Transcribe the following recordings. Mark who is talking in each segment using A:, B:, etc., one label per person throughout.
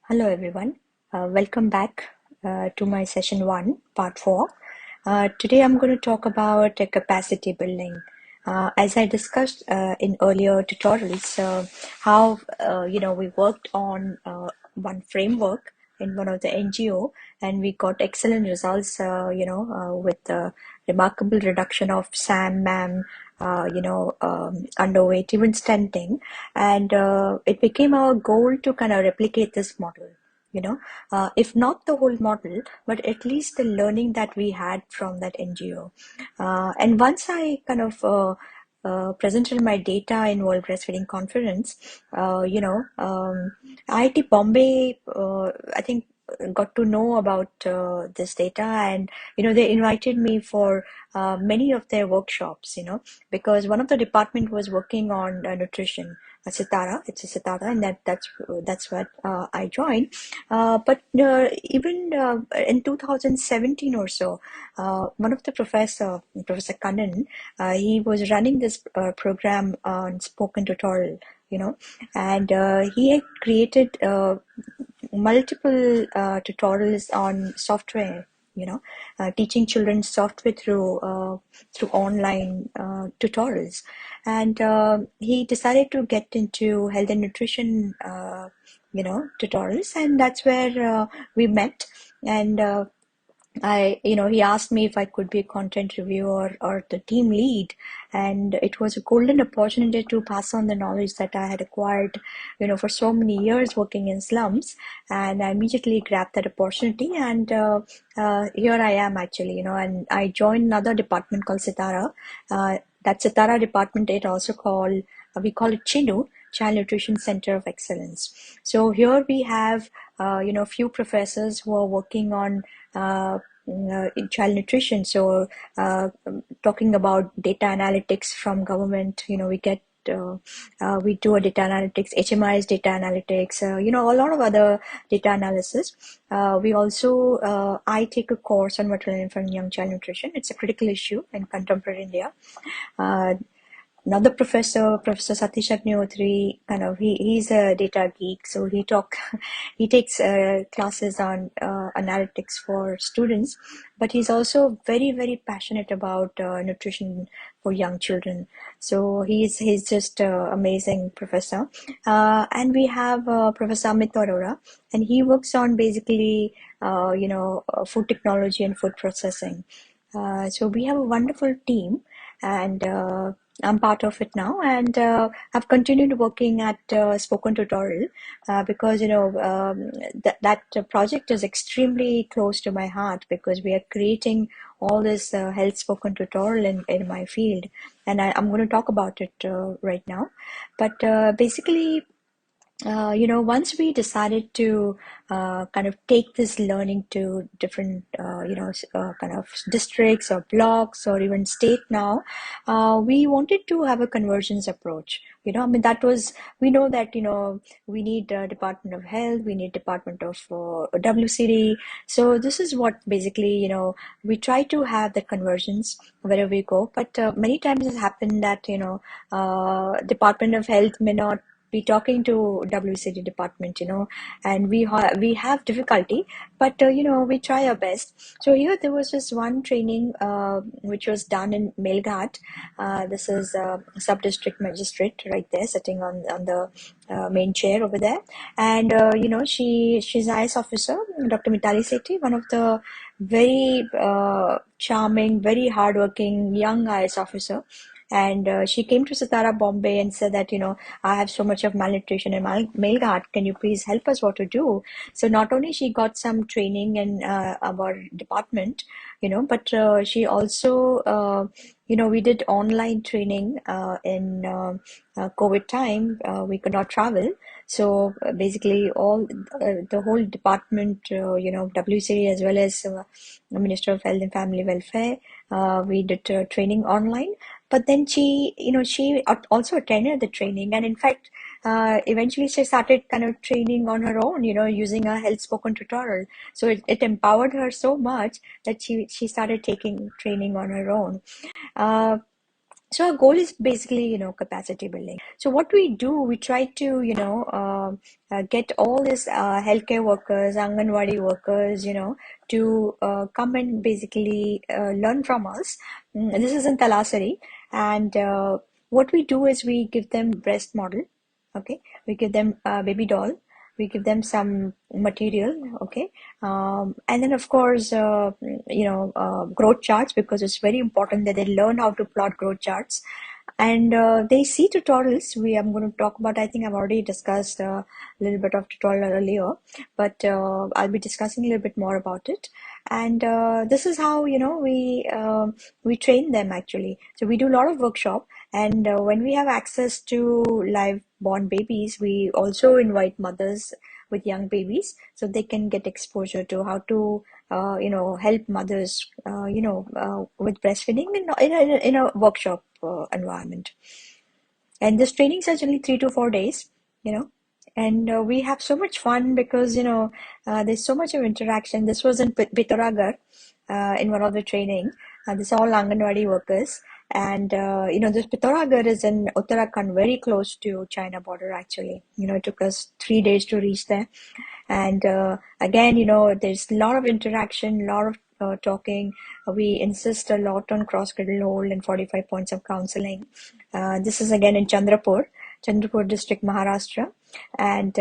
A: Hello everyone, welcome back to my session 1, part 4. Today I'm going to talk about capacity building. As I discussed in earlier tutorials, how we worked on one framework in one of the NGO, and we got excellent results, with the remarkable reduction of SAM, MAM, underweight, even stenting, and it became our goal to kind of replicate this model. If not the whole model, but at least the learning that we had from that NGO. And once I kind of presented my data in World Breastfeeding Conference, IIT Bombay, I think, got to know about this data, and they invited me for many of their workshops, because one of the department was working on nutrition. Sitara, it's a Sitara, and that's what I joined. But even in 2017 or so, one of the Professor Kannan, he was running this program on spoken tutorial, and he had created multiple tutorials on software, teaching children software through online tutorials, and he decided to get into health and nutrition, tutorials, and that's where we met, and he asked me if I could be a content reviewer or the team lead, and it was a golden opportunity to pass on the knowledge that I had acquired, for so many years working in slums, and I immediately grabbed that opportunity, and here I am actually, and I joined another department called Sitara. That Sitara department, we call it Chinu, Child Nutrition Center of Excellence. So here we have, few professors who are working on in child nutrition. So talking about data analytics from government, we do a data analytics, HMI's data analytics, a lot of other data analysis. We also, I take a course on maternal, infant, and young child nutrition. It's a critical issue in contemporary India. Another Professor Satish Agnihotri, he's a data geek, so he takes classes on analytics for students, but he's also very, very passionate about nutrition for young children. So he's just amazing professor. And we have Professor Amit Arora, and he works on basically food technology and food processing. So we have a wonderful team, and I'm part of it now, and I've continued working at Spoken Tutorial because that project is extremely close to my heart, because we are creating all this health spoken tutorial in my field, and I'm going to talk about it right now. But basically, once we decided to kind of take this learning to different, kind of districts or blocks or even state now, we wanted to have a convergence approach. We know that, we need Department of Health, we need Department of WCD. So this is what basically, we try to have the convergence wherever we go. But many times it's happened that, Department of Health may not be talking to WCD department, and we have difficulty, but we try our best. So here there was this one training which was done in Melghat. This is sub-district magistrate right there, sitting on the main chair over there, and she's IS officer, Dr. Mitali Sethi, one of the very charming, very hardworking young IS officer. And she came to Sitara Bombay and said that, I have so much of malnutrition in my Melghat. Can you please help us what to do? So not only she got some training in our department, but she also, we did online training in COVID time. We could not travel. So basically the whole department, WCD as well as the Minister of Health and Family Welfare, we did training online. but then she also attended the training, and in fact, eventually she started kind of training on her own, using a health spoken tutorial. So it empowered her so much that she started taking training on her own. Uh, so our goal is basically, capacity building. So what we do, we try to, get all these healthcare workers, Anganwadi workers, to come and basically learn from us. This is in Talasari, and what we do is we give them breast model. Okay, we give them a baby doll. We give them some material. Okay, and then of course, growth charts, because it's very important that they learn how to plot growth charts, and they see tutorials. I'm going to talk about. I think I've already discussed a little bit of tutorial earlier, but I'll be discussing a little bit more about it. And this is how we train them actually. So we do a lot of workshop, and when we have access to live born babies, we also invite mothers with young babies so they can get exposure to how to help mothers with breastfeeding in a workshop environment. And this trainings are generally 3 to 4 days, you know, and we have so much fun because there's so much of interaction. This was in Pithoragarh, in one of the training. This are all Anganwadi workers, and this Pithoragarh is in Uttarakhand, very close to China border. Actually, it took us 3 days to reach there, and again, there's a lot of interaction, a lot of talking. We insist a lot on cross cradle hold and 45 points of counseling. This is again in Chandrapur district, Maharashtra. And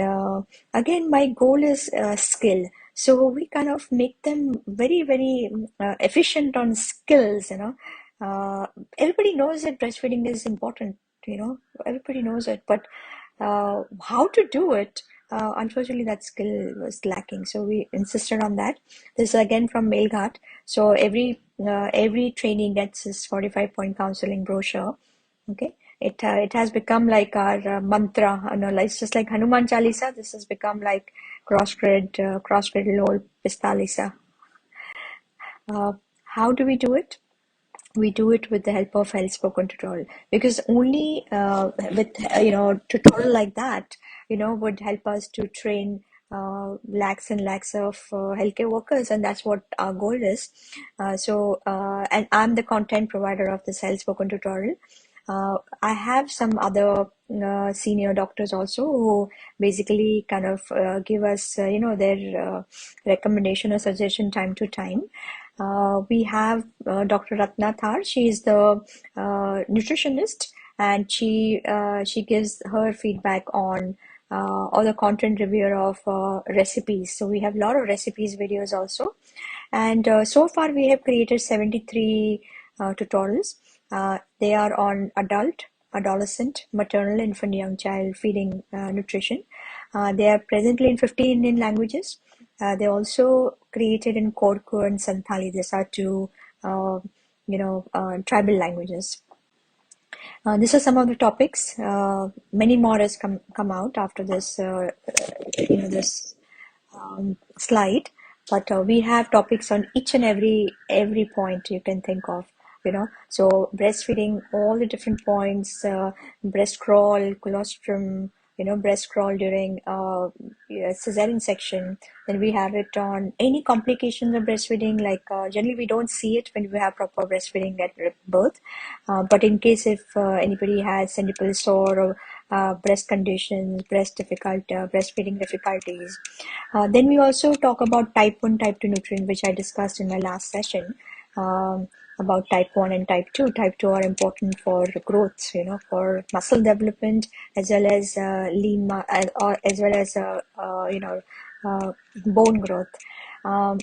A: again, my goal is skill. So we kind of make them very, very efficient on skills, everybody knows that breastfeeding is important, everybody knows it, but how to do it, unfortunately, that skill was lacking. So we insisted on that. This is again from Melghat. So every trainee gets this 45-point counseling brochure. Okay, it has become like our mantra. Like it's just like Hanuman Chalisa. This has become like cross cradle old Pistalisa. Uh, how do we do it? We do it with the help of health spoken tutorial, because only with tutorial like that would help us to train lakhs and lakhs of healthcare workers, and that's what our goal is. And I'm the content provider of this health spoken tutorial. I have some other senior doctors also who basically kind of give us their recommendation or suggestion time to time. We have Dr. Ratna Thar. She is the nutritionist, and she gives her feedback on or the content reviewer of recipes. So we have a lot of recipes videos also, and so far we have created 73 tutorials. They are on adolescent, maternal, infant, young child feeding nutrition. They are presently in 15 Indian languages. They also created in Korku and Santali. These are two, tribal languages. These are some of the topics. Many more has come out after this, this slide, but we have topics on each and every point you can think of. So breastfeeding, all the different points, breast crawl, colostrum, breast crawl during cesarean section. Then we have it on any complications of breastfeeding, like generally we don't see it when we have proper breastfeeding at birth, but in case if anybody has nipple sore or breast conditions, breastfeeding difficulties. Then we also talk about type 1, type 2 nutrient, which I discussed in my last session, um, about type 1 and type 2. Type 2 are important for growth, for muscle development, as well as or as well as bone growth. Um,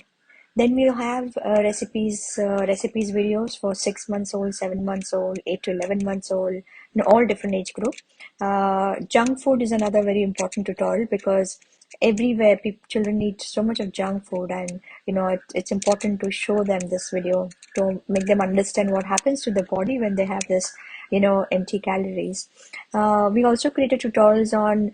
A: then we'll have recipes videos for 6 months old, 7 months old, 8 to 11 months old, all different age group. Junk food is another very important tutorial, because everywhere children eat so much of junk food, and it's important to show them this video to make them understand what happens to the body when they have this empty calories. We also created tutorials on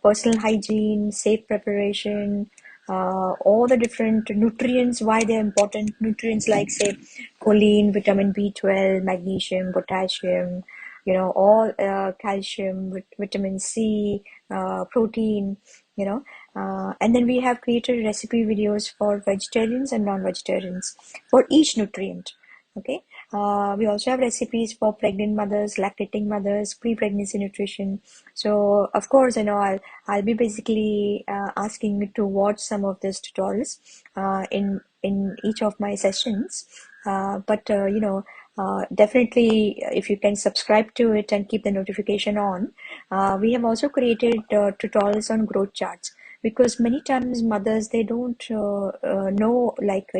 A: personal hygiene, safe preparation, all the different nutrients, why they're important nutrients like say choline, vitamin B12, magnesium, potassium, all calcium, vitamin C, protein, you know. And then we have created recipe videos for vegetarians and non-vegetarians for each nutrient. Okay. We also have recipes for pregnant mothers, lactating mothers, pre-pregnancy nutrition. So of course, I'll be basically asking you to watch some of these tutorials in each of my sessions. But definitely, if you can subscribe to it and keep the notification on. We have also created tutorials on growth charts because many times mothers they don't know, like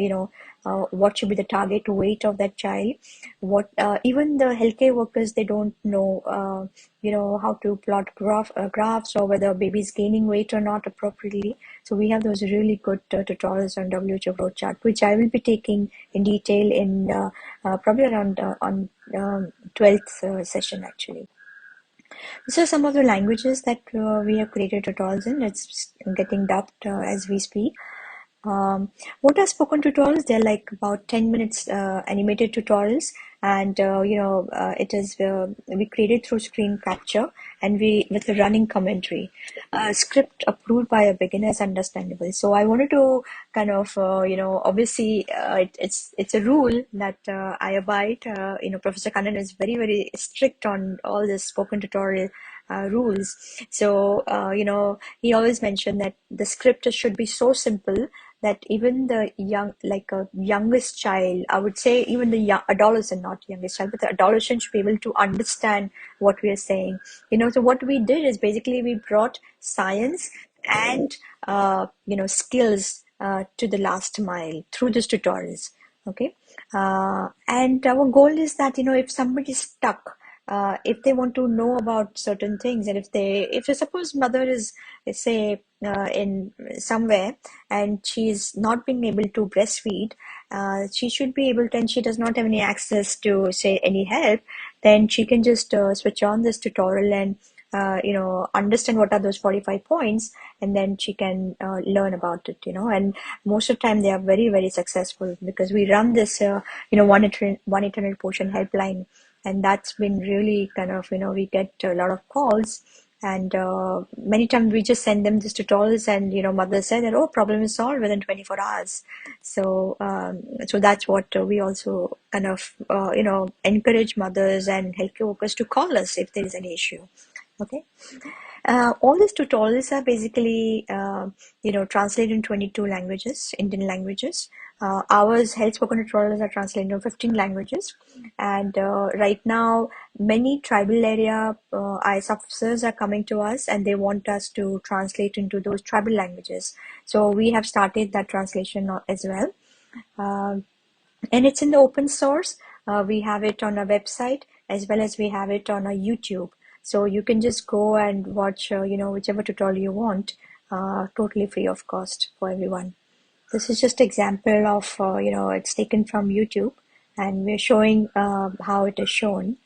A: what should be the target weight of that child. What Even the healthcare workers they don't know how to plot graphs, or whether baby is gaining weight or not appropriately. So we have those really good tutorials on WHO growth chart, which I will be taking in detail in probably around on 12th session actually. These are some of the languages that we have created tutorials in. It's getting dubbed as we speak. Um, what are spoken tutorials? They're like about 10 minutes animated tutorials, and it is we created through screen capture, and we with a running commentary. Script approved by a beginner is understandable. So I wanted to kind of obviously it's a rule that I abide. Professor Kannan is very very strict on all this spoken tutorial rules. So he always mentioned that the script should be so simple that even the young, like a youngest child, I would say even the young adolescent, not youngest child, but the adolescent should be able to understand what we are saying. So what we did is basically we brought science and skills to the last mile through these tutorials. Okay, and our goal is that if somebody is stuck, if they want to know about certain things, and if suppose mother is say in somewhere and she's not being able to breastfeed, she should be able to, and she does not have any access to say any help, then she can just switch on this tutorial and understand what are those 45 points, and then she can learn about it, and most of the time they are very very successful because we run this 1-800 portion helpline, and that's been really kind of we get a lot of calls, and many times we just send them these tutorials, and mother said that, oh, problem is solved within 24 hours. So that's what we also kind of encourage mothers and healthcare workers to call us if there is any issue. Okay. All these tutorials are basically, translated in 22 languages, Indian languages. Ours health spoken tutorials are translated into 15 languages. And right now, many tribal area IS officers are coming to us and they want us to translate into those tribal languages. So we have started that translation as well. And it's in the open source. We have it on our website as well as we have it on our YouTube. So you can just go and watch, whichever tutorial you want, totally free of cost for everyone. This is just example of, it's taken from YouTube, and we're showing how it is shown.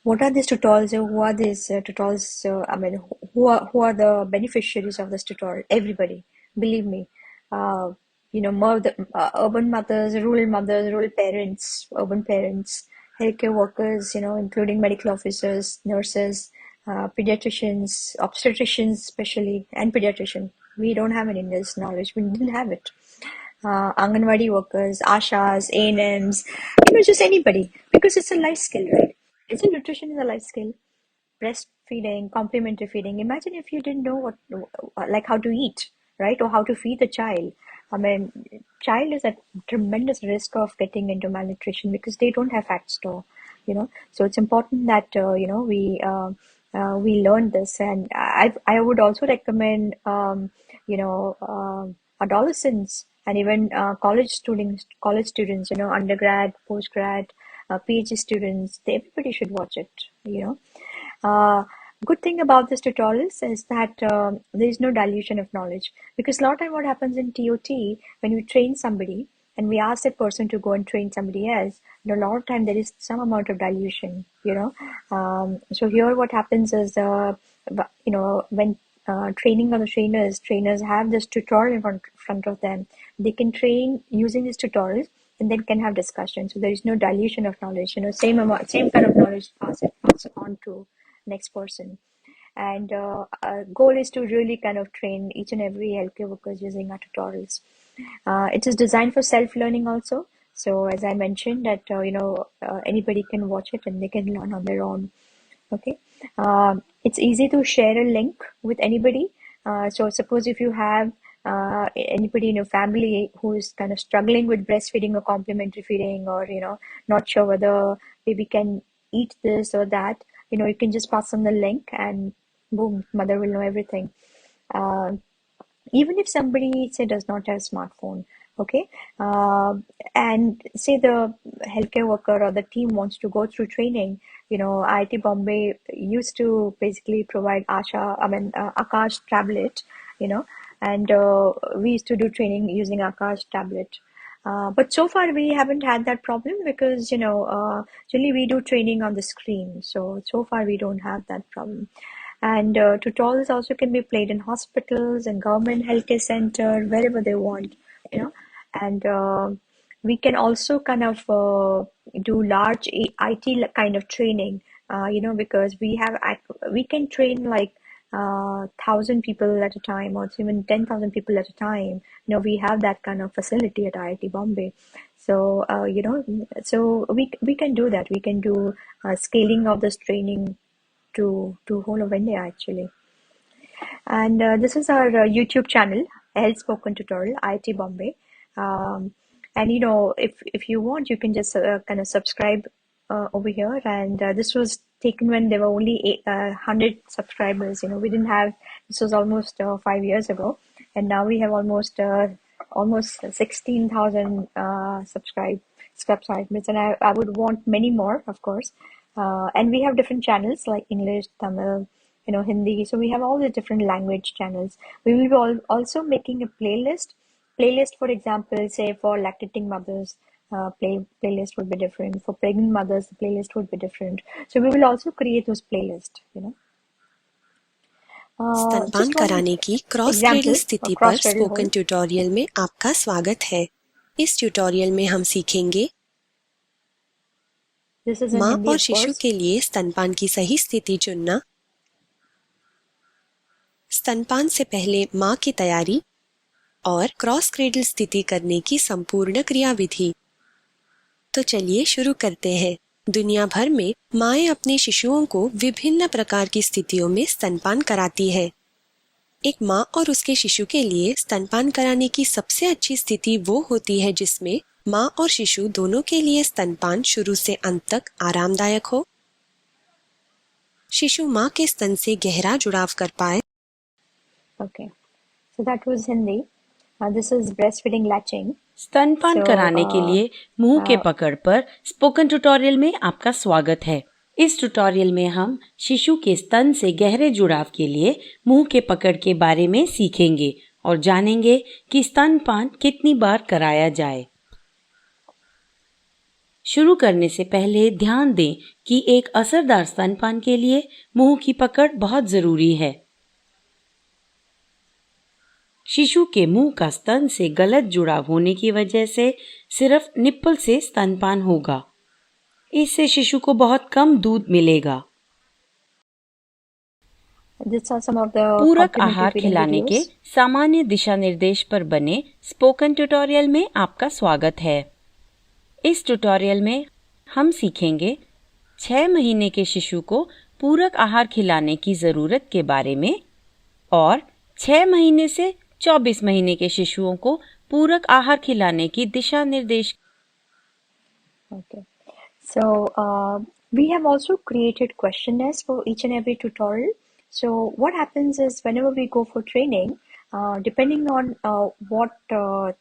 A: What are these tutorials? Who are these tutorials? I mean, who are the beneficiaries of this tutorial? Everybody, believe me. Uh, urban mothers, rural parents, urban parents, healthcare workers, including medical officers, nurses, pediatricians, obstetricians, especially, and pediatrician. We don't have any in this knowledge. We didn't have it. Anganwadi workers, ashas, ANMs, just anybody, because it's a life skill, right? Isn't nutrition is a life skill? Breastfeeding, complementary feeding. Imagine if you didn't know like how to eat, right? Or how to feed the child. I mean, child is at tremendous risk of getting into malnutrition because they don't have fat store, So it's important that, we learn this. And I would also recommend, adolescents and even college students, undergrad, postgrad, PhD students, everybody should watch it, uh, good thing about this tutorials is that there is no dilution of knowledge, because a lot of time what happens in TOT when we train somebody and we ask that person to go and train somebody else, a lot of time there is some amount of dilution, so here what happens is when training of the trainers. Trainers have this tutorial in front of them. They can train using these tutorials and then can have discussion. So there is no dilution of knowledge. Same kind of knowledge pass on to next person. And our goal is to really kind of train each and every healthcare workers using our tutorials. It is designed for self-learning also. So as I mentioned that anybody can watch it and they can learn on their own. Okay. It's easy to share a link with anybody. So suppose if you have anybody in your family who is kind of struggling with breastfeeding or complementary feeding, or not sure whether baby can eat this or that, you can just pass on the link and boom, mother will know everything. Uh, Even if somebody say does not have smartphone, okay, and say the healthcare worker or the team wants to go through training, IIT Bombay used to basically provide Akash tablet, you know and we used to do training using Akash tablet. But so far we haven't had that problem because usually we do training on the screen, so far we don't have that problem. And tutorials also can be played in hospitals and government healthcare center, wherever they want, you know. And we can also kind of do large IT kind of training, because we can train like 1,000 people at a time, or even 10,000 people at a time. We have that kind of facility at IIT Bombay. So, we can do that. We can do scaling of this training to whole of India actually. And this is our YouTube channel, Health Spoken Tutorial, IIT Bombay. And if you want, you can just kind of subscribe over here. And this was taken when there were only 100 subscribers. We didn't have, this was almost 5 years ago, and now we have almost 16,000 subscribers, and I would want many more, of course. And we have different channels like English, Tamil, Hindi. So we have all the different language channels. We will be also making a playlist, for example, say for lactating mothers, playlist would be different. For pregnant mothers, the playlist would be different. So we will also create those playlists.
B: स्तनपान
A: Just one
B: कराने की cross cradle
A: example, a
B: स्थिति पर
A: cross-cradle
B: spoken
A: hold.
B: Tutorial में आपका स्वागत है। इस ट्यूटोरियल में हम सीखेंगे
A: This is in
B: माँ
A: Hindi,
B: और
A: of
B: शिशु
A: course.
B: के लिए स्तनपान की सही स्थिति चुनना, स्तनपान से पहले माँ की तैयारी और क्रॉस क्रेडल स्थिति करने की संपूर्ण क्रियाविधि। तो चलिए शुरू करते हैं। दुनिया भर में माएँ अपने शिशुओं को विभिन्न प्रकार की स्थितियों में स्तनपान कराती है। एक माँ और उसके शिशु के लिए स्तनपान कराने की सबसे अच्छी स्थिति वो होती है जिसमें माँ और शिशु दोनों के लिए स्तनपान शुरू से अंत तक आरामदायक हो, शिशु माँ के स्तन से गहरा जुड़ाव कर पाए।
A: Okay, so that was Hindi. This is breastfeeding latching.
C: स्तनपान कराने के लिए मुंह के पकड़ पर स्पोकन ट्यूटोरियल में आपका स्वागत है। इस ट्यूटोरियल में हम शिशु के स्तन से गहरे जुड़ाव के लिए मुंह के पकड़ के बारे में सीखेंगे और जानेंगे कि स्तनपान कितनी बार कराया जाए। शुरू करने से पहले ध्यान दें कि एक असरदार स्तनपान के लिए मुंह की पकड़ बहुत जरूरी है। शिशु के मुंह का स्तन से गलत जुड़ाव होने की वजह से सिर्फ निप्पल से स्तनपान होगा। इससे शिशु को बहुत कम दूध मिलेगा। पूरक आहार खिलाने के सामान्य दिशा निर्देश पर बने स्पोकन ट्यूटोरियल में आपका स्वागत है। इस ट्यूटोरियल में हम सीखेंगे 6 महीने के शिशु को पूरक आहार खिलाने की जरूरत के बारे में और 6 महीने से 24 महीने के शिशुओं को पूरक आहार खिलाने की दिशा निर्देश।
A: Okay. So we have also created questionnaires for each and every tutorial. So what happens is whenever we go for training, depending on what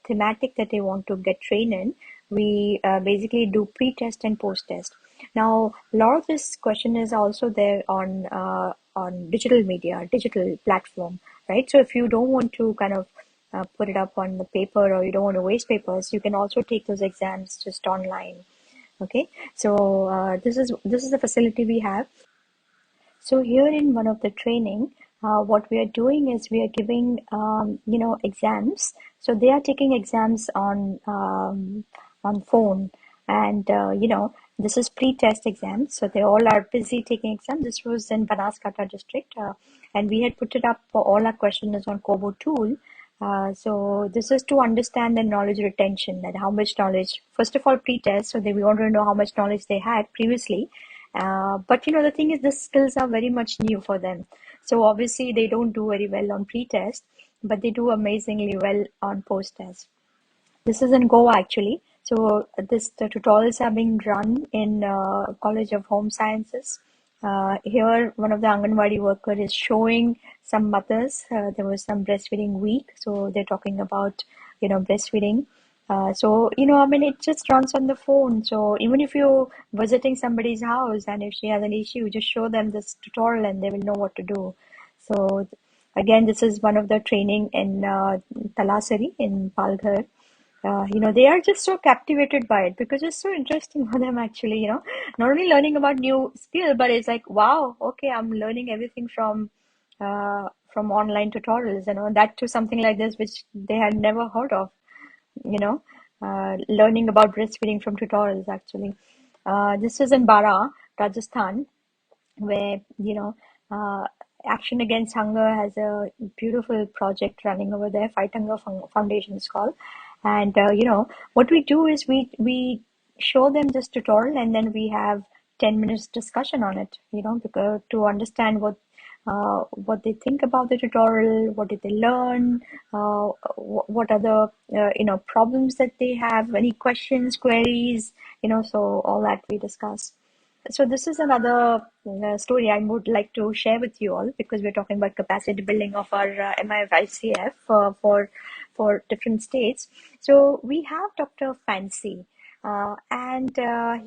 A: thematic that they want to get trained in, we basically do pre-test and post-test. Now, a lot of this question is also there on digital media, digital platform, right? So if you don't want to kind of put it up on the paper, or you don't want to waste papers, you can also take those exams just online. Okay, so this is the facility we have. So here in one of the training, what we are doing is we are giving, exams. So they are taking exams on phone, and this is pre-test exams. So they all are busy taking exams. This was in Banaskantha district, and we had put it up for all our questionnaires on Kobo tool. So this is to understand the knowledge retention, that how much knowledge, first of all, pre-test, so we want to know how much knowledge they had previously. But the thing is, the skills are very much new for them. So obviously they don't do very well on pre-test, but they do amazingly well on post-test. This is in Goa actually. So the tutorials are being run in College of Home Sciences. Here, one of the Anganwadi worker is showing some mothers. There was some breastfeeding week, so they're talking about breastfeeding. So I mean, it just runs on the phone. So even if you're visiting somebody's house and if she has an issue, just show them this tutorial and they will know what to do. So again, this is one of the training in Talasari in Palghar. They are just so captivated by it because it's so interesting for them actually, not only learning about new skill, but it's like, wow, okay, I'm learning everything from online tutorials, that to something like this, which they had never heard of, you know, learning about breastfeeding from tutorials actually. This is in Bara, Rajasthan, where uh, Action Against Hunger has a beautiful project running over there. Fight Hunger Foundation is called, and what we do is we show them this tutorial and then we have 10 minutes discussion on it. Because to understand what they think about the tutorial, what did they learn, what are the problems that they have, any questions, queries, so all that we discuss. So this is another story I would like to share with you all, because we're talking about capacity building of our MIF-ICF for different states. So we have Dr. Fancy, and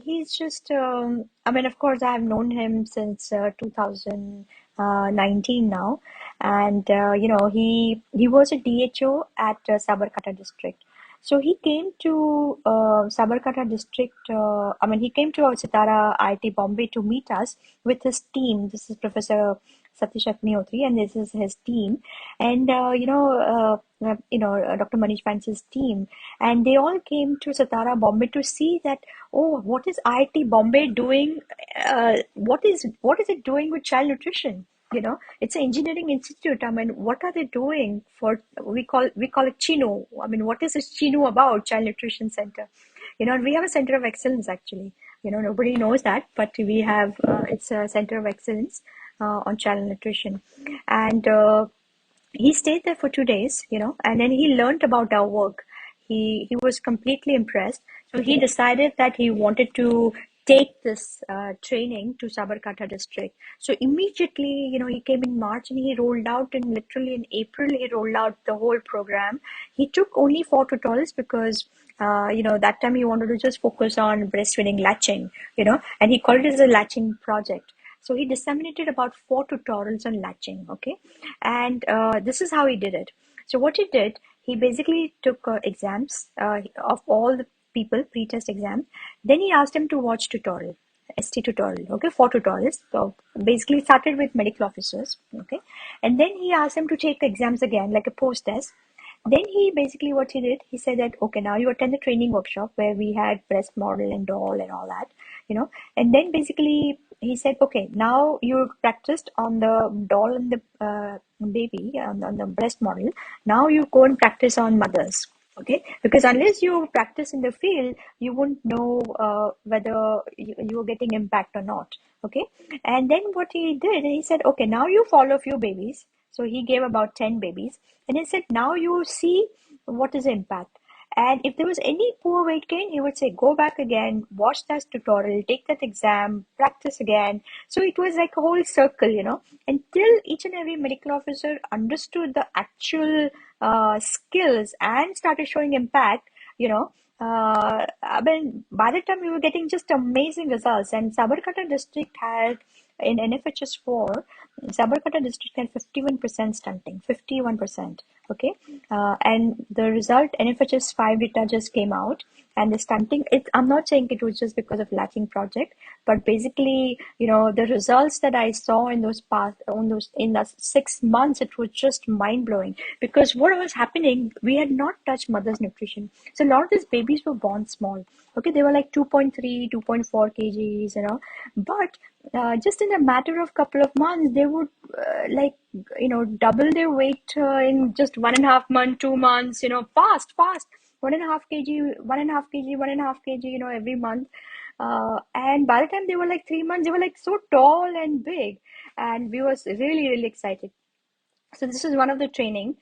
A: he's just I mean, of course, I have known him since 2019 now, and he was a DHO at Sabarkantha district. So he came to Sabarkantha district. I mean, he came to our Sitara IIT Bombay to meet us with his team. This is Professor Satish Agnihotri, and this is his team. And Dr. Manish Vance's team, and they all came to Sitara Bombay to see that. Oh, what is IIT Bombay doing? What is it doing with child nutrition? It's an engineering institute. I mean, what are they doing for, we call it Chinu. I mean, what is this Chinu about, Child Nutrition Center? And we have a center of excellence actually. Nobody knows that, but we have, it's a center of excellence on child nutrition. And he stayed there for 2 days, and then he learned about our work. He was completely impressed. So he decided that he wanted to take this training to Sabarkantha district. So immediately, he came in March and he rolled out, and literally in April he rolled out the whole program. He took only 4 tutorials because that time he wanted to just focus on breastfeeding latching, and he called it as a latching project. So he disseminated about 4 tutorials on latching, okay? And this is how he did it. So what he did, he basically took exams of all the people, pre-test exam. Then he asked them to watch tutorial, ST tutorial, okay, 4 tutorials. So basically started with medical officers, okay? And then he asked them to take exams again, like a post-test. Then he basically, what he did, he said that, okay, now you attend the training workshop where we had breast model and doll and all that, and then basically he said, okay, now you practiced on the doll and the baby, on the breast model. Now you go and practice on mothers. Okay, because unless you practice in the field, you won't know whether you're getting impact or not. Okay, and then what he did, he said, okay, now you follow a few babies. So he gave about 10 babies, and he said, now you see what is the impact. And if there was any poor weight gain, he would say, go back again, watch that tutorial, take that exam, practice again. So it was like a whole circle, until each and every medical officer understood the actual skills and started showing impact, I mean, by the time we were getting just amazing results. And Sabarkantha district had in NFHS 4, Sabarkata district had 51% stunting, 51%. Okay, and the result NFHS 5 data just came out, and the stunting. I'm not saying it was just because of latching project, but basically, the results that I saw in those past, on those in the 6 months, it was just mind blowing. Because what was happening, we had not touched mother's nutrition, so a lot of these babies were born small. Okay, they were like 2.3, 2.4 kgs, but just in a matter of couple of months, they would double their weight in just 1.5 month, 2 months, fast, 1.5 kg, 1.5 kg, every month. And by the time they were like 3 months, they were like so tall and big, and we was really, really excited. So this is one of the training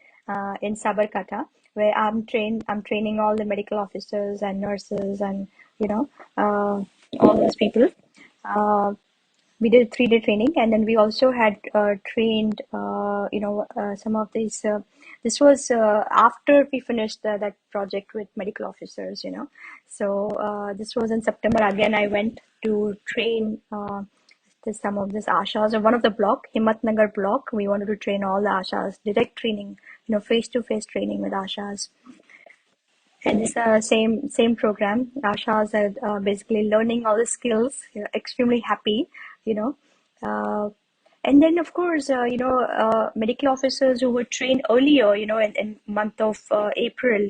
A: in Sabarkata, where I'm training all the medical officers and nurses and all those people. We did a 3-day training, and then we also had trained some of these. This was after we finished that project with medical officers. So this was in September. Again, I went to train. Some of this ashas, or one of the block, Himatnagar block, we wanted to train all the ashas, direct training, face-to-face training with ashas. And it's the same program. Ashas are basically learning all the skills, extremely happy, you know. Uh, and then, of course, medical officers who were trained earlier, in month of April,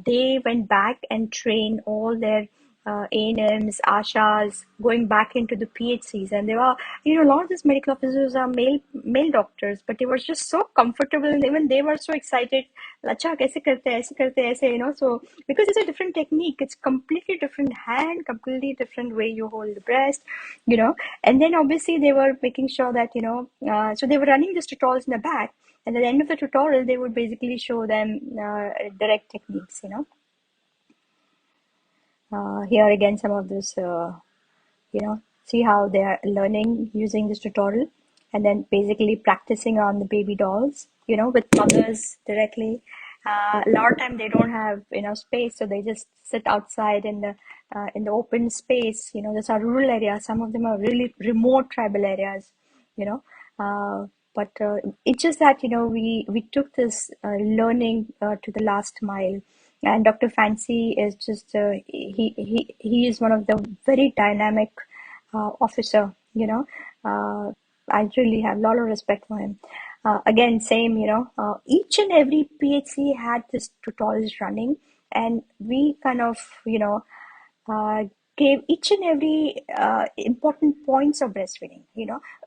A: they went back and trained all their A&Ms, ASHAs, going back into the PHCs. And there are, a lot of these medical officers are male doctors, but they were just so comfortable, and even they were so excited. Acha, kaise karte, aise karte, aise, so because it's a different technique, it's completely different hand, completely different way you hold the breast, and then obviously they were making sure that, so they were running these tutorials in the back, and at the end of the tutorial, they would basically show them direct techniques, here again, some of this, see how they are learning using this tutorial, and then basically practicing on the baby dolls, with mothers directly. A lot of time they don't have enough space, so they just sit outside in the open space. These are rural areas. Some of them are really remote tribal areas, you know. But it's just that we took this learning to the last mile, and Dr. Fancy is just he is one of the very dynamic officer. I really have a lot of respect for him. Again, same, each and every PHC had this tutorials running, and we kind of, uh, gave each and every important points of breastfeeding.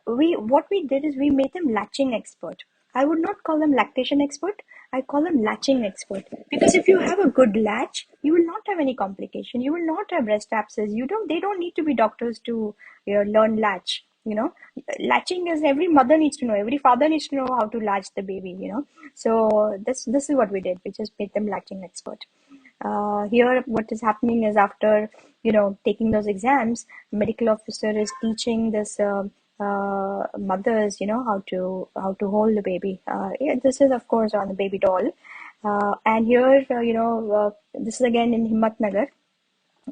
A: What we did is we made them latching expert. I would not call them lactation expert. I call them latching expert, because if you have a good latch, you will not have any complication. You will not have breast abscess. They don't need to be doctors to learn latch. Latching is, every mother needs to know. Every father needs to know how to latch the baby. So this is what we did. We just made them latching expert. Here, what is happening is, after taking those exams, medical officer is teaching this mothers how to hold the baby. Yeah, this is of course on the baby doll, and here this is again in Himatnagar.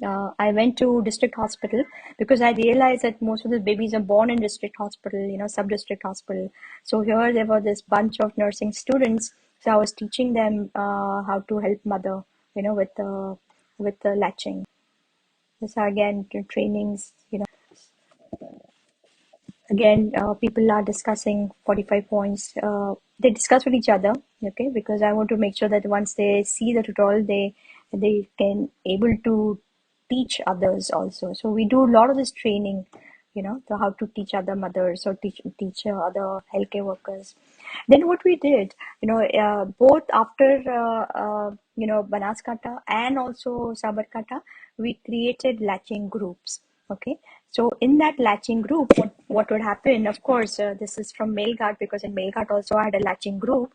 A: I went to district hospital because I realized that most of the babies are born in district hospital, sub-district hospital. So here there were this bunch of nursing students. So I was teaching them how to help mother, with the latching. These are again trainings. Again, people are discussing 45 points. They discuss with each other, okay? Because I want to make sure that once they see the tutorial, they can able to teach others also. So we do a lot of this training, to how to teach other mothers or teach other healthcare workers. Then what we did, both after Banaskanta and also Sabarkata, we created latching groups. Okay, so in that latching group, what would happen? Of course, this is from Melghat, because in Melghat also I had a latching group.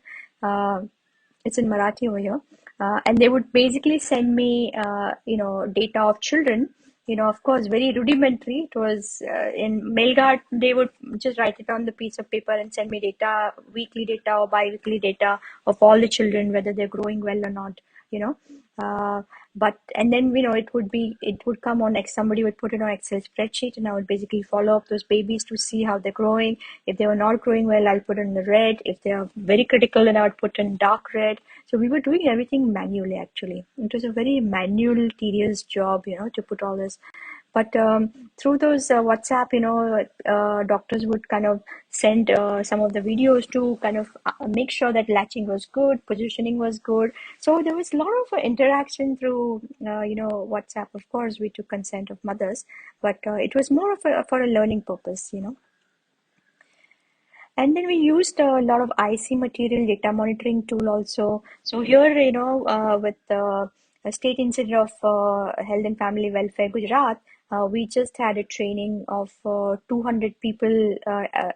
A: It's in Marathi over here, and they would basically send me, data of children. Of course, very rudimentary. It was in Melghat, they would just write it on the piece of paper and send me data, weekly data or bi-weekly data of all the children, whether they're growing well or not. But and then it would come on somebody would put it on Excel spreadsheet, and I would basically follow up those babies to see how they're growing. If they were not growing well, I'll put it in the red. If they are very critical, then I would put in dark red. So we were doing everything manually. Actually, it was a very manual, tedious job, to put all this. But through those WhatsApp, doctors would kind of send some of the videos to kind of make sure that latching was good, positioning was good. So there was a lot of interaction through, WhatsApp. Of course, we took consent of mothers, but it was more of for a learning purpose. And then we used a lot of IC material data monitoring tool also. So here, with the State Institute of Health and Family Welfare, Gujarat, we just had a training of 200 people,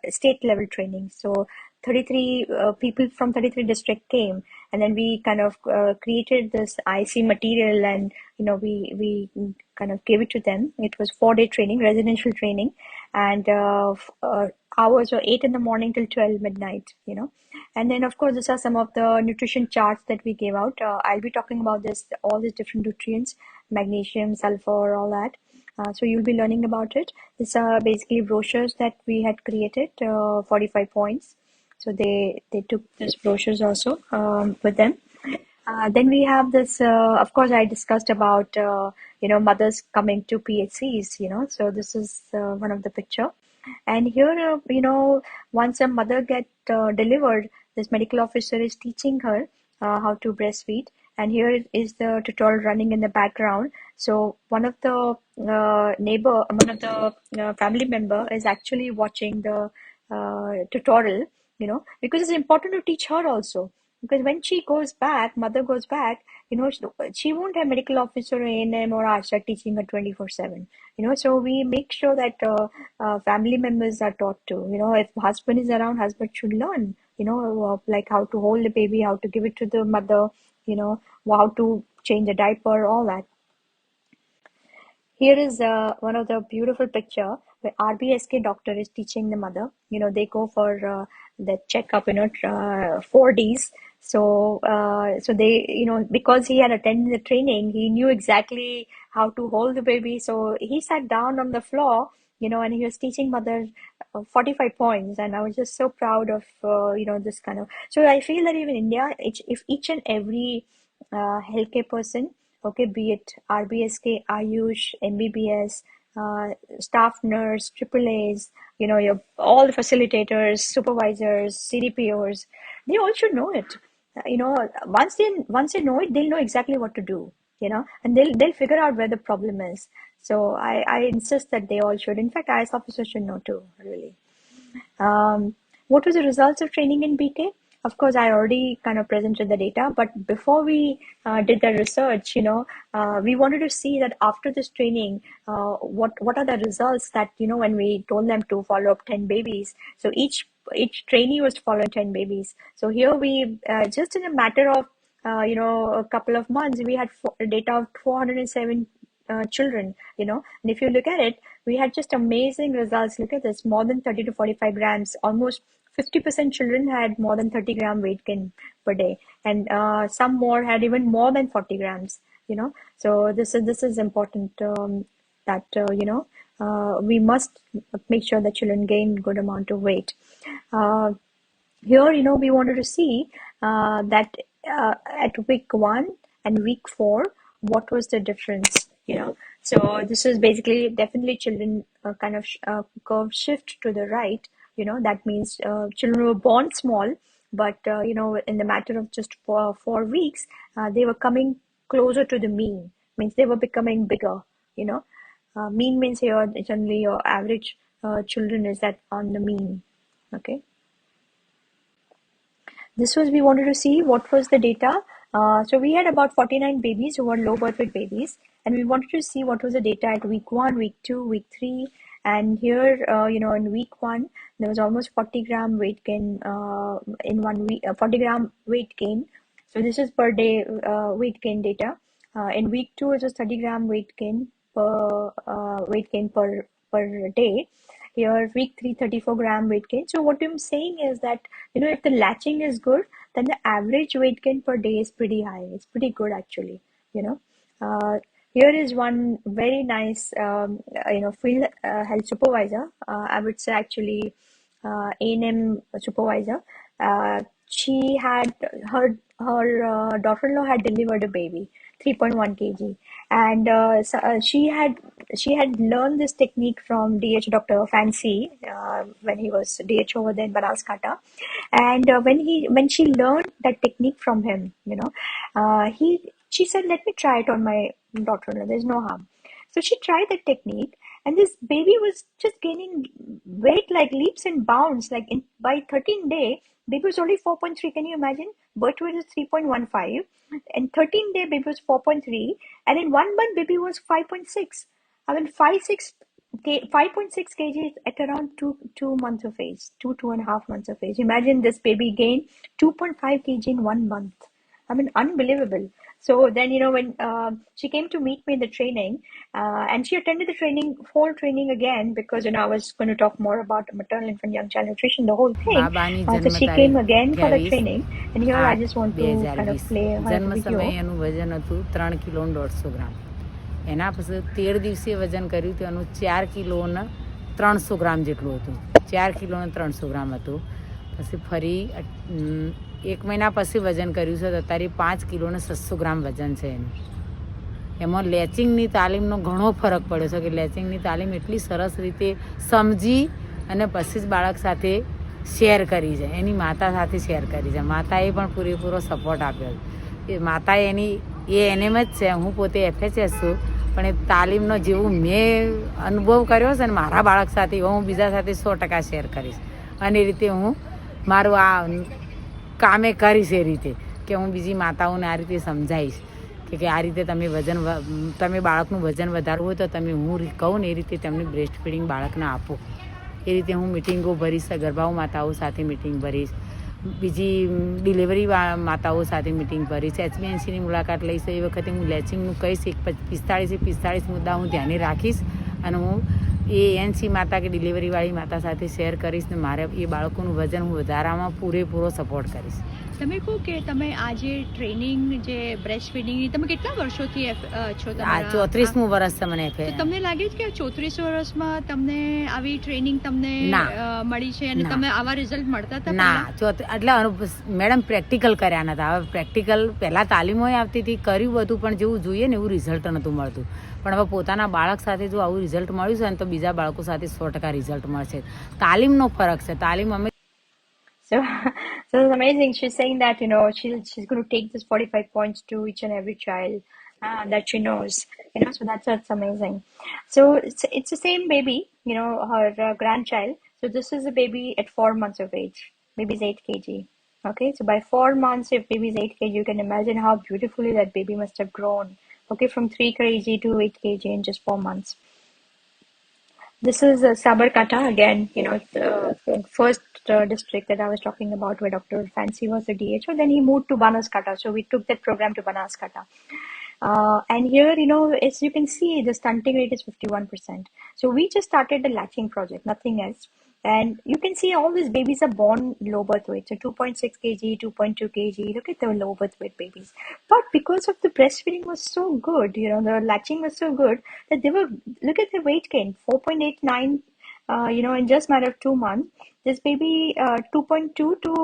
A: state level training. So 33 people from 33 district came, and then we kind of created this IC material, and we kind of gave it to them. It was 4-day training, residential training, and hours were 8 in the morning till 12 midnight. And then of course these are some of the nutrition charts that we gave out. I'll be talking about all these different nutrients, magnesium, sulfur, all that. So you'll be learning about it. These are basically brochures that we had created, 45 points. So they took these brochures also with them. Then we have this, of course, I discussed about, mothers coming to PHCs. So this is one of the picture. And here, once a mother get delivered, this medical officer is teaching her how to breastfeed. And here is the tutorial running in the background. So one of the one of the family member is actually watching the tutorial, because it's important to teach her also. Because when she goes back, mother goes back, she won't have medical officer or ANM or ASHA teaching her 24/7. So we make sure that family members are taught to. If husband is around, husband should learn. Like how to hold the baby, how to give it to the mother. How to change a diaper, all that. Here is one of the beautiful picture where RBSK doctor is teaching the mother. They go for the checkup, 4Ds. So they, because he had attended the training, he knew exactly how to hold the baby. So he sat down on the floor, and he was teaching mother 45 points. And I was just so proud of, this kind of. So I feel that even India, if each and every healthcare person, okay, be it RBSK, Ayush, MBBS, staff nurse, AAAs, all the facilitators, supervisors, CDPOs, they all should know it. Once they know it, they'll know exactly what to do. And they'll figure out where the problem is. So I insist that they all should. In fact, IS officers should know too, really. What was the results of training in BK? Of course, I already kind of presented the data, but before we did the research, we wanted to see that after this training, what are the results that, when we told them to follow up 10 babies. So each trainee was to follow 10 babies. So here we, just in a matter of, a couple of months, we had data of 407 children, and if you look at it, we had just amazing results. Look at this, more than 30 to 45 grams, almost 50% children had more than 30-gram weight gain per day, and some more had even more than 40 grams. So this is important, that we must make sure that children gain good amount of weight. Here, we wanted to see that at week 1 and week 4, what was the difference. So this is basically definitely children kind of curve shift to the right. That means children were born small, but in the matter of just 4 weeks, they were coming closer to the mean. Means they were becoming bigger. Mean means here generally your average children is at on the mean. Okay. This was, we wanted to see what was the data. So we had about 49 babies who were low birth weight babies, and we wanted to see what was the data at week 1, week 2, week 3. And here, in week 1, there was almost 40-gram weight gain in 1 week, 40-gram weight gain. So this is per day weight gain data. In week 2, it was 30-gram weight gain per day. Here, week 3, 34-gram weight gain. So what I'm saying is that, if the latching is good, then the average weight gain per day is pretty high. It's pretty good actually, you know. Here is one very nice, field health supervisor. I would say actually, A&M supervisor. She had her daughter-in-law had delivered a baby, 3.1 kg, and she had learned this technique from DH Dr. Fancy when he was DH over there in Banaskanta, and when she learned that technique from him, he she said, "Let me try it on my daughter-in-law. There's no harm." So she tried the technique, and this baby was just gaining weight like leaps and bounds. Like by 13 day, baby was only 4.3. Can you imagine? Birth weight is 3.15, and 13-day baby was 4.3, and in 1 month baby was 5.6. I mean 5.6 kgs at around 2 months of age, 2.5 months of age. Imagine this baby gained 2.5 kg in 1 month. I mean, unbelievable. So then, when she came to meet me in the training, and she attended the whole training again, because, I was going to talk more about maternal, infant, young child nutrition, the whole thing.
D: બાબાની
A: So
D: જન્મ
A: she
D: તારીખ
A: came again for the
D: 28
A: training, and here I just want
D: 8
A: to kind of
D: 2020.
A: play her
D: જન્મ
A: video.
D: સમયે એનું વજન હતું 3 kilo 150 ગ્રામ. એના પછી 13 દિવસે વજન કર્યું તો એનું 4 કિલો ને 300 ગ્રામ જેટલું હતું. 4 કિલો ને 300 ગ્રામ હતું. પછી ફરી 1 મહિના પછી વજન કર્યું છે તો અત્યારે 5 કિલો ને 600 ગ્રામ વજન છે એનું. એમાં લેચિંગની તાલીમનો ઘણો ફરક પડ્યો છે કે લેચિંગની તાલીમ એટલી સરસ રીતે સમજી અને પછી જ બાળક સાથે શેર કરી છે. એની માતા સાથે શેર કરી છે. માતાએ પણ પૂરેપૂરો સપોર્ટ આપ્યો છે. માતાએ એનેમ જ છે. હું પોતે FHS છું, પણ એ તાલીમનો જેવું મેં અનુભવ કર્યો છે ને મારા બાળક સાથે, એવો હું બીજા સાથે 100% શેર કરીશ. અને એ રીતે હું મારું આ કામે કરીશ, એ રીતે કે હું બીજી માતાઓને આ રીતે સમજાવીશ કે આ રીતે તમે બાળકનું વજન વધારવું હોય તો તમે હું કહું ને એ રીતે તમને બ્રેસ્ટ ફીડિંગ બાળકને આપો. એ રીતે હું મિટિંગો ભરીશ, ગર્ભાઓ માતાઓ સાથે મિટિંગ ભરીશ, બીજી ડિલિવરી માતાઓ સાથે મિટિંગ ભરીશ, HbA1cની મુલાકાત લઈશ. એ વખતે હું લેચિંગનું કહીશ, 45 મુદ્દા હું ધ્યાને રાખીશ અને હું એ ANC માતા કે ડિલિવરીવાળી માતા સાથે શેર કરીશ ને મારે એ બાળકોનું વજન હું વધારવામાં પૂરેપૂરો સપોર્ટ કરીશ.
E: તમે કહો કે તમે આ જે ટ્રેનિંગ જે બ્રેસ્ટ ફીડિંગની તમે કેટલા વર્ષોથી છો?
D: આ 34મું વર્ષ છે મને.
E: તો તમને લાગે છે કે 34 વર્ષમાં તમને આવી ટ્રેનિંગ તમને મળી છે અને તમે આવા રિઝલ્ટ મળતા હતા?
D: ના, એટલે મેડમ પ્રેક્ટિકલ કર્યા નતા. હવે પ્રેક્ટિકલ પહેલાં તાલીમો આવતી હતી, કર્યું બધું, પણ જેવું જોઈએ ને એવું રિઝલ્ટ નહોતું મળતું. પણ હવે પોતાના બાળક સાથે જો આવું રિઝલ્ટ મળ્યું છે ને તો બીજા બાળકો સાથે 100% રિઝલ્ટ મળશે. તાલીમનો ફરક છે. તાલીમ અમે
A: So it's amazing. She's saying that, she's going to take this 45 points to each and every child that she knows, so that's amazing. So it's the same baby, her grandchild. So this is a baby at 4 months of age. Baby is 8 kg. Okay, so by 4 months, if baby is 8 kg, you can imagine how beautifully that baby must have grown. Okay, from 3 kg to 8 kg in just 4 months. This is Sabarkantha again, the first district that I was talking about, where Dr. Fancy was the DHO. Then he moved to Banaskantha, so we took that program to Banaskantha. And here, as you can see, the stunting rate is 51%. So we just started the latching project, nothing else. And you can see all these babies are born low birth weight. So 2.6 kg, 2.2 kg. Look at the low birth weight babies. But because of the breastfeeding was so good, the latching was so good, that look at the weight gain, 4.89, in just matter of 2 months. This baby, 2.2 to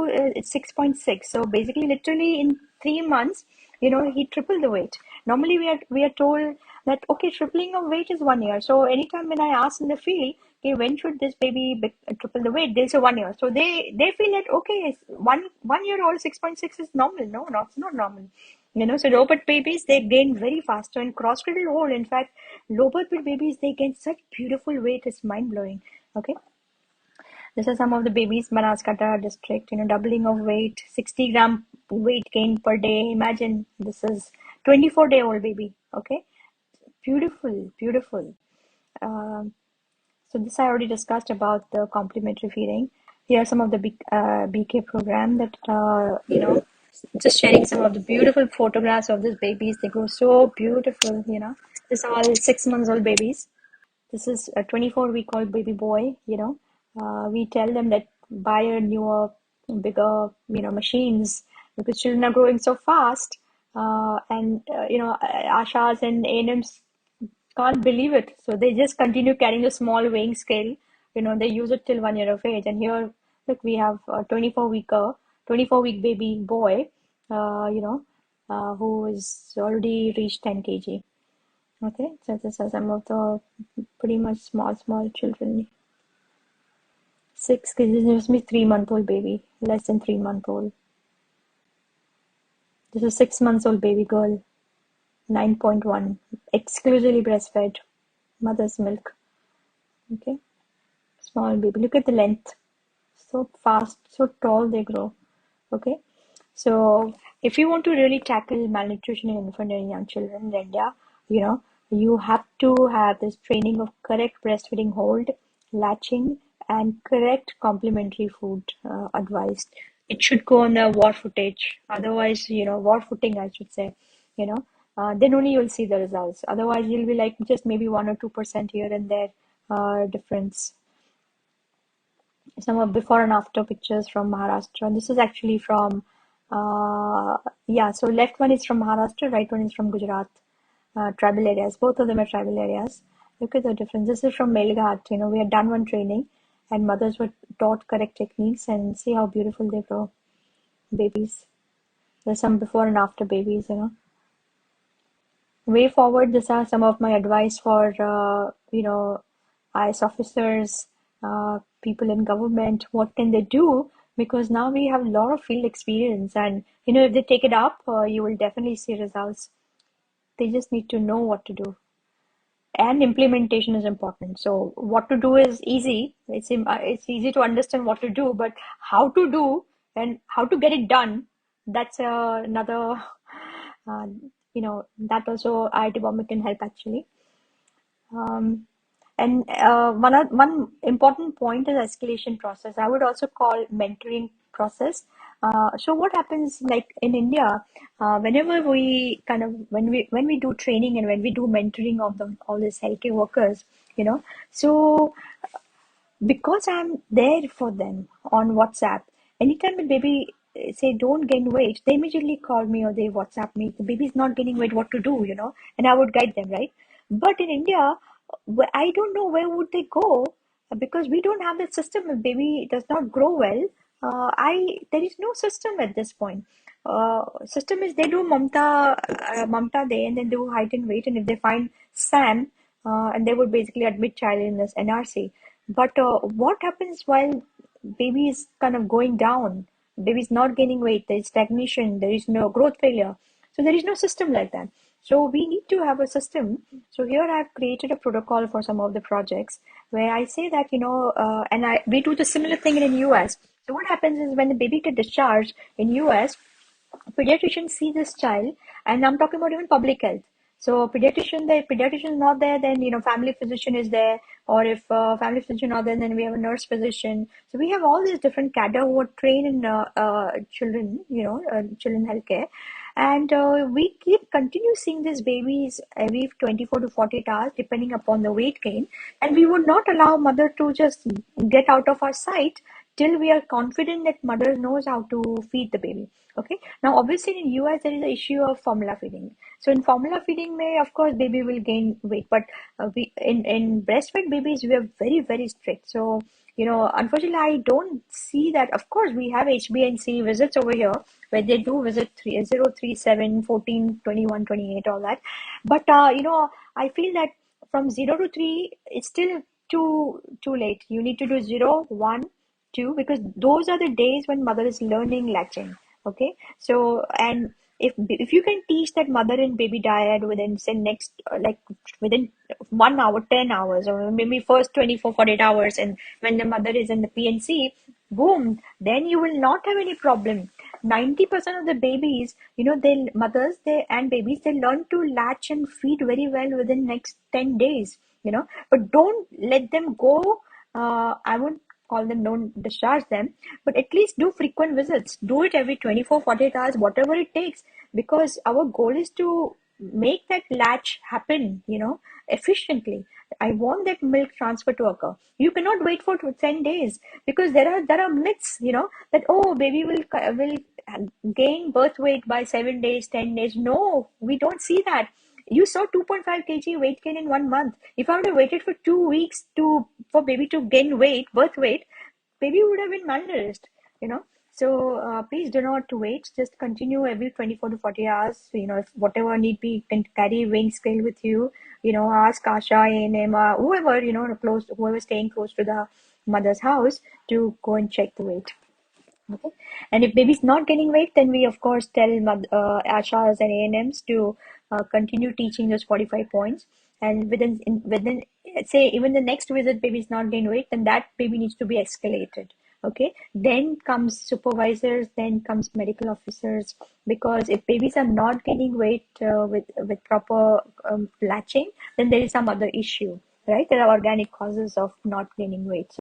A: 6.6. So basically, literally in 3 months, he tripled the weight. Normally, we are told that, okay, tripling of weight is 1 year. So anytime when I ask in the field, okay, when should this baby triple the weight, they'll say 1 year. So they feel that, okay, 1 year old 6.6 is normal. No, it's not normal. So low birth babies, they gain very fast. So in cross-cradle hold, in fact, low birth babies, they gain such beautiful weight. It's mind-blowing. Okay. This is some of the babies, Banaskantha district, doubling of weight, 60 gram weight gain per day. Imagine, this is 24-day-old baby. Okay. Beautiful. So this I already discussed about the complementary feeding. Here are some of the BK program that, just sharing some of the beautiful photographs of these babies. They grow so beautiful, This are all 6 months old babies. This is a 24-week-old baby boy, we tell them that buy a newer, bigger, machines because children are growing so fast, and Ashas and ANMs can't believe it. So they just continue carrying a small weighing scale. They use it till 1 year of age. And here, look, we have a 24-week baby boy, who is already reached 10 kg. Okay, so these are some of the pretty much small children. 6 kg, this is me 3-month-old baby, less than 3-month-old. This is 6 months old baby girl, 9.1, exclusively breastfed, mother's milk. Okay, small baby. Look at the length. So fast, so tall they grow. Okay, so if you want to really tackle malnutrition in infant and young children in India, you have to have this training of correct breastfeeding hold, latching, and correct complementary food advised. It should go on the war footage. Otherwise, war footing, I should say. Then only you'll see the results. Otherwise, you'll be like just maybe 1 or 2% here and there difference. Some of before and after pictures from Maharashtra. This is actually from, so left one is from Maharashtra, right one is from Gujarat, tribal areas. Both of them are tribal areas. Look at the difference. This is from Melghat. We had done one training and mothers were taught correct techniques, and see how beautiful they grow. Babies. There's some before and after babies, Way forward, these are some of my advice for, IS officers, people in government. What can they do? Because now we have a lot of field experience, and if they take it up, you will definitely see results. They just need to know what to do, and implementation is important. So what to do is easy. It's easy to understand what to do, but how to do and how to get it done, that's another. Uh, that also IIT Bombay can help actually. And one important point is escalation process. I would also call mentoring process. So what happens, like in India, whenever we when we do training and when we do mentoring of all these healthcare workers, so because I'm there for them on WhatsApp. Anytime a baby say don't gain weight, they immediately call me or they WhatsApp me. The baby's not gaining weight, what to do, and I would guide them, right? But in India, I don't know where would they go because we don't have that system. If baby does not grow well, I there is no system at this point. System is they do Mamta Day and then do height and weight, and if they find SAM, and they would basically admit child in this NRC. But what happens while baby is kind of going down? Baby is not gaining weight. There is stagnation. There is no growth failure. So there is no system like that. So we need to have a system. So here I've created a protocol for some of the projects where I say that we do the similar thing in the US. So what happens is when the baby gets discharged in US, pediatrician see this child, and I'm talking about even public health. So pediatrician is not there, then family physician is there, or if family physician not there, then we have a nurse physician. So we have all these different cadre who are trained in children, children healthcare, and we continue seeing these babies every 24 to 48 hours, depending upon the weight gain, and we would not allow mother to just get out of our sight till we are confident that mother knows how to feed the baby. Okay. Now, obviously, in US there is the issue of formula feeding. So in formula feeding, of course baby will gain weight, but we in breastfed babies we are very strict. So unfortunately, I don't see that. Of course, we have HbA1c visits over here where they do visit 0, 3, 7, 14, 21, 28, all that. But I feel that from 0 to 3, it's still too late. You need to do 0, 1, 2, because those are the days when mother is learning latching. Okay, so and if you can teach that mother and baby diet within say next within 1 hour, 10 hours, or maybe first 24, 48 hours, and when the mother is in the PNC, boom, then you will not have any problem. 90% of the babies, and babies, they learn to latch and feed very well within next 10 days, but don't let them go. I won't call them, don't discharge them, but at least do frequent visits. Do it every 24, 48 hours, whatever it takes, because our goal is to make that latch happen, efficiently. I want that milk transfer to occur. You cannot wait for 10 days because there are myths, that baby will gain birth weight by 7 days, 10 days. No, we don't see that. You saw 2.5 kg weight gain in 1 month. If I would have waited for 2 weeks for baby to gain weight, birth weight, baby would have been malnourished, you know. So please do not wait. Just continue every 24 to 40 hours. You know, if whatever need be, you can carry weighing scale with you. You know, ask Asha, ANM, whoever, you know, whoever staying close to the mother's house to go and check the weight. Okay. And if baby's not gaining weight, then we of course tell Ashas and ANMs to continue teaching those 45 points. And within say even the next visit, baby's not gain weight, then that baby needs to be escalated. Okay. Then comes supervisors, then comes medical officers, because if babies are not gaining weight with proper latching, then there is some other issue, right? There are organic causes of not gaining weight.